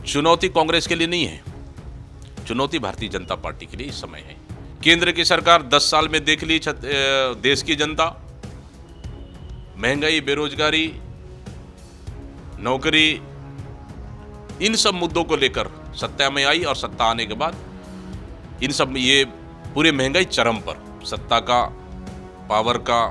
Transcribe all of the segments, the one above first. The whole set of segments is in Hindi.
चुनौती कांग्रेस के लिए नहीं है, चुनौती भारतीय जनता पार्टी के लिए इस समय है। केंद्र की सरकार 10 साल में देख ली देश की जनता, महंगाई, बेरोजगारी, नौकरी, इन सब मुद्दों को लेकर सत्ता में आई और सत्ता आने के बाद इन सब ये पूरे महंगाई चरम पर, सत्ता का, पावर का,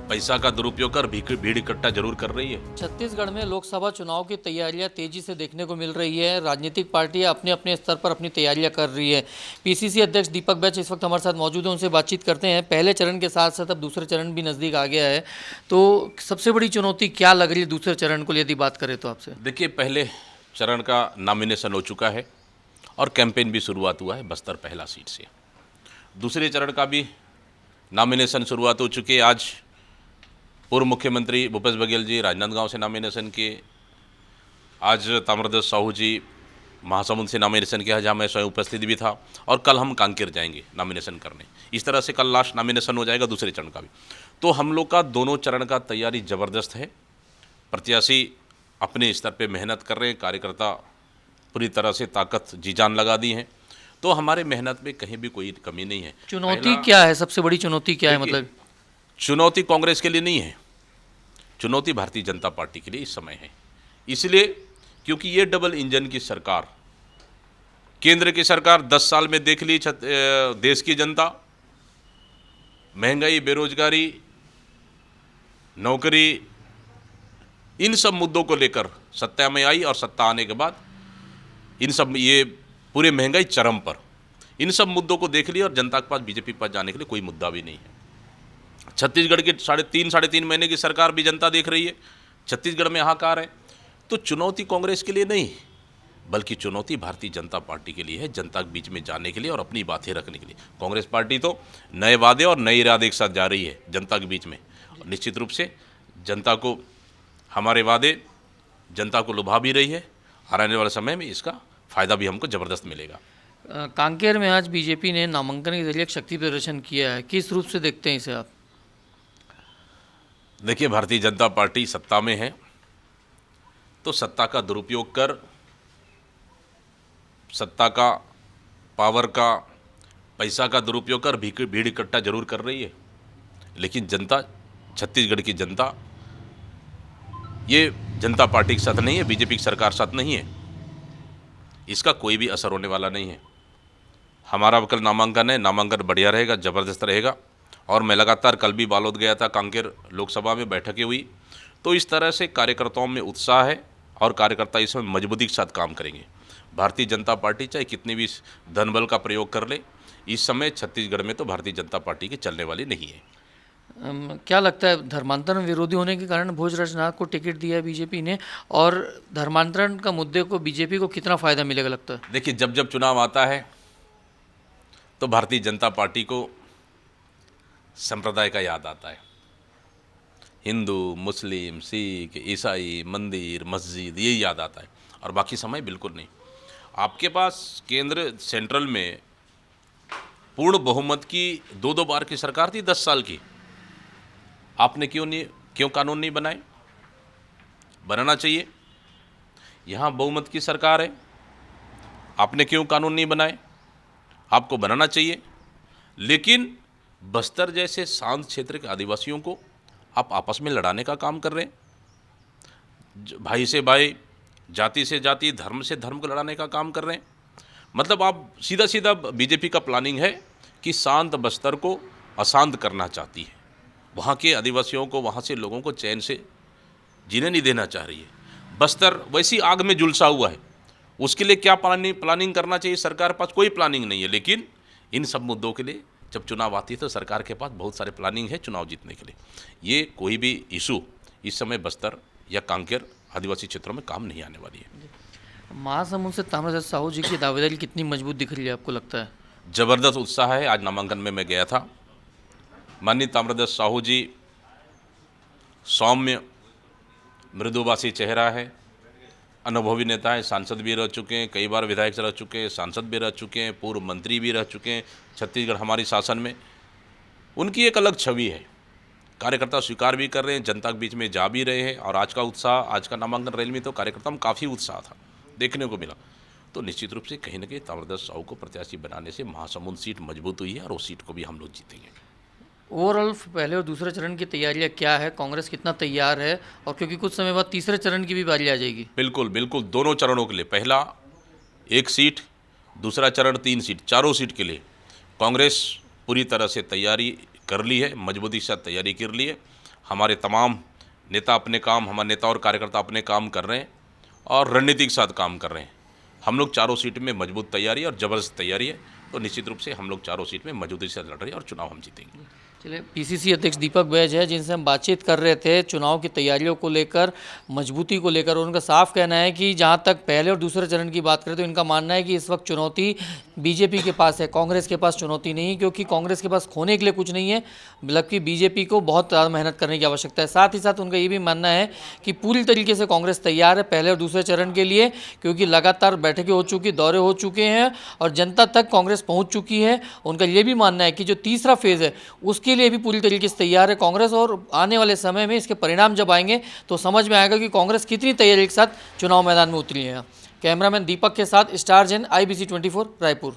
पैसा का दुरुपयोग कर भीड़ इकट्ठा जरूर कर रही है। छत्तीसगढ़ में लोकसभा चुनाव की तैयारियां तेजी से देखने को मिल रही है। राजनीतिक पार्टियां अपने अपने स्तर पर अपनी तैयारियां कर रही है। पीसीसी अध्यक्ष दीपक बैच इस वक्त हमारे साथ मौजूद हैं, उनसे बातचीत करते हैं। पहले चरण के साथ साथ अब दूसरे चरण भी नज़दीक आ गया है, तो सबसे बड़ी चुनौती क्या लग रही है दूसरे चरण को यदि बात करें तो आपसे? देखिए, पहले चरण का नॉमिनेशन हो चुका है और कैंपेन भी शुरुआत हुआ है बस्तर पहला सीट से। दूसरे चरण का भी नॉमिनेशन शुरुआत हो चुकी है। आज पूर्व मुख्यमंत्री भूपेश बघेल जी राजनांदगांव से नॉमिनेशन किए। आज ताम्रध्वज साहू जी महासमुंद से नॉमिनेशन किया, जहां मैं स्वयं उपस्थित भी था। और कल हम कांकेर जाएंगे नॉमिनेशन करने। इस तरह से कल लास्ट नॉमिनेशन हो जाएगा दूसरे चरण का भी। तो हम लोग का दोनों चरण का तैयारी ज़बरदस्त है। प्रत्याशी अपने स्तर पे मेहनत कर रहे हैं, कार्यकर्ता पूरी तरह से ताकत जी जान लगा दी हैं। तो हमारे मेहनत में कहीं भी कोई कमी नहीं है। चुनौती क्या है, सबसे बड़ी चुनौती क्या है? मतलब चुनौती कांग्रेस के लिए नहीं है, चुनौती भारतीय जनता पार्टी के लिए इस समय है। इसलिए क्योंकि ये डबल इंजन की सरकार, केंद्र की सरकार 10 साल में देख ली देश की जनता, महंगाई, बेरोजगारी, नौकरी, इन सब मुद्दों को लेकर सत्ता में आई और सत्ता आने के बाद इन सब ये पूरे महंगाई चरम पर, इन सब मुद्दों को देख लिया और जनता के पास, बीजेपी के पास जाने के लिए कोई मुद्दा भी नहीं है। छत्तीसगढ़ के साढ़े तीन महीने की सरकार भी जनता देख रही है। छत्तीसगढ़ में हाहाकार है। तो चुनौती कांग्रेस के लिए नहीं, बल्कि चुनौती भारतीय जनता पार्टी के लिए है, जनता के बीच में जाने के लिए और अपनी बातें रखने के लिए। कांग्रेस पार्टी तो नए वादे और नए इरादे के साथ जा रही है जनता के बीच में। और निश्चित रूप से जनता को हमारे वादे, जनता को लुभा भी रही है। आने वाले समय में इसका फ़ायदा भी हमको ज़बरदस्त मिलेगा। कांकेर में आज बीजेपी ने नामांकन के जरिए शक्ति प्रदर्शन किया है, किस रूप से देखते हैं इसे आप? देखिए, भारतीय जनता पार्टी सत्ता में है तो सत्ता का दुरुपयोग कर, सत्ता का, पावर का, पैसा का दुरुपयोग कर भीड़ इकट्ठा जरूर कर रही है। लेकिन जनता, छत्तीसगढ़ की जनता, ये जनता पार्टी के साथ नहीं है, बीजेपी की सरकार साथ नहीं है। इसका कोई भी असर होने वाला नहीं है। हमारा कल नामांकन है, नामांकन बढ़िया रहेगा, ज़बरदस्त रहेगा। और मैं लगातार, कल भी बालोद गया था, कांकेर लोकसभा में बैठकें हुई। तो इस तरह से कार्यकर्ताओं में उत्साह है और कार्यकर्ता इसमें मजबूती के साथ काम करेंगे। भारतीय जनता पार्टी चाहे कितनी भी धन बल का प्रयोग कर ले, इस समय छत्तीसगढ़ में तो भारतीय जनता पार्टी की चलने वाली नहीं है। क्या लगता है, धर्मांतरण विरोधी होने के कारण भोजराज नाग को टिकट दिया है बीजेपी ने, और धर्मांतरण का मुद्दे को बीजेपी को कितना फ़ायदा मिलेगा लगता है? देखिए, जब जब चुनाव आता है तो भारतीय जनता पार्टी को संप्रदाय का याद आता है। हिंदू, मुस्लिम, सिख, ईसाई, मंदिर, मस्जिद, ये याद आता है। और बाकी समय बिल्कुल नहीं। आपके पास केंद्र, सेंट्रल में पूर्ण बहुमत की दो बार की सरकार थी 10 साल की। आपने क्यों कानून नहीं बनाए? बनाना चाहिए। यहाँ बहुमत की सरकार है, आपने क्यों कानून नहीं बनाए? आपको बनाना चाहिए। लेकिन बस्तर जैसे शांत क्षेत्र के आदिवासियों को आप आपस में लड़ाने का काम कर रहे हैं। भाई से भाई, जाति से जाति, धर्म से धर्म को लड़ाने का काम कर रहे हैं। मतलब आप सीधा सीधा, बीजेपी का प्लानिंग है कि शांत बस्तर को अशांत करना चाहती है। वहाँ के आदिवासियों को, वहाँ से लोगों को चैन से जीने नहीं देना चाह रही है। बस्तर वैसी आग में झुलसा हुआ है। उसके लिए क्या प्लानिंग करना चाहिए? सरकार के पास कोई प्लानिंग नहीं है। लेकिन इन सब मुद्दों के लिए जब चुनाव आती है तो सरकार के पास बहुत सारे प्लानिंग है चुनाव जीतने के लिए। ये कोई भी इशू इस समय बस्तर या कांकेर आदिवासी क्षेत्रों में काम नहीं आने वाली है। महासमुंद से ताम्रध्वज साहू जी की दावेदारी कितनी मजबूत दिख रही है आपको लगता है? ज़बरदस्त उत्साह है। आज नामांकन में मैं गया था। माननीय ताम्रध्वज साहू जी सौम्य, मृदुभाषी चेहरा है, अनुभवी नेता है, सांसद भी रह चुके हैं, कई बार विधायक रह चुके हैं, सांसद भी रह चुके हैं, पूर्व मंत्री भी रह चुके हैं छत्तीसगढ़ हमारी शासन में। उनकी एक अलग छवि है। कार्यकर्ता स्वीकार भी कर रहे हैं, जनता के बीच में जा भी रहे हैं। और आज का उत्साह, आज का नामांकन रैली में तो कार्यकर्ताओं में काफ़ी उत्साह था। देखने को मिला। तो निश्चित रूप से कहीं ना कहीं ताम्रध्वज साहू को प्रत्याशी बनाने से महासमुंद सीट मजबूत हुई है और उस सीट को भी हम लोग जीतेंगे। ओवरऑल पहले और दूसरे चरण की तैयारियां क्या है, कांग्रेस कितना तैयार है, और क्योंकि कुछ समय बाद तीसरे चरण की भी बारी आ जाएगी। बिल्कुल बिल्कुल, दोनों चरणों के लिए, पहला 1 सीट, दूसरा चरण 3 सीट, चारों सीट के लिए कांग्रेस पूरी तरह से तैयारी कर ली है, मजबूती के साथ तैयारी कर ली है। हमारे तमाम नेता अपने काम, हमारे नेता और कार्यकर्ता अपने काम कर रहे हैं और रणनीति के साथ काम कर रहे हैं। हम लोग चारों सीट में मजबूत तैयारी है और ज़बरदस्त तैयारी है, तो निश्चित रूप से हम लोग चारों सीट में मजबूती से लड़ रहे हैं और चुनाव हम जीतेंगे। चलिए, पीसीसी अध्यक्ष दीपक बैज है जिनसे हम बातचीत कर रहे थे चुनाव की तैयारियों को लेकर, मजबूती को लेकर, और उनका साफ कहना है कि जहां तक पहले और दूसरे चरण की बात करें तो इनका मानना है कि इस वक्त चुनौती बीजेपी के पास है, कांग्रेस के पास चुनौती नहीं, क्योंकि कांग्रेस के पास खोने के लिए कुछ नहीं है, बल्कि बीजेपी को बहुत ज़्यादा मेहनत करने की आवश्यकता है। साथ ही साथ उनका ये भी मानना है कि पूरी तरीके से कांग्रेस तैयार है पहले और दूसरे चरण के लिए, क्योंकि लगातार बैठकें हो चुकी, दौरे हो चुके हैं और जनता तक कांग्रेस पहुँच चुकी है। उनका ये भी मानना है कि जो तीसरा फेज़ है उसके लिए भी पूरी तरीके से तैयार है कांग्रेस, और आने वाले समय में इसके परिणाम जब आएंगे तो समझ में आएगा कि कांग्रेस कितनी तैयारी के साथ चुनाव मैदान में उतरी है। कैमरामैन दीपक के साथ स्टार जैन, IBC 24 रायपुर।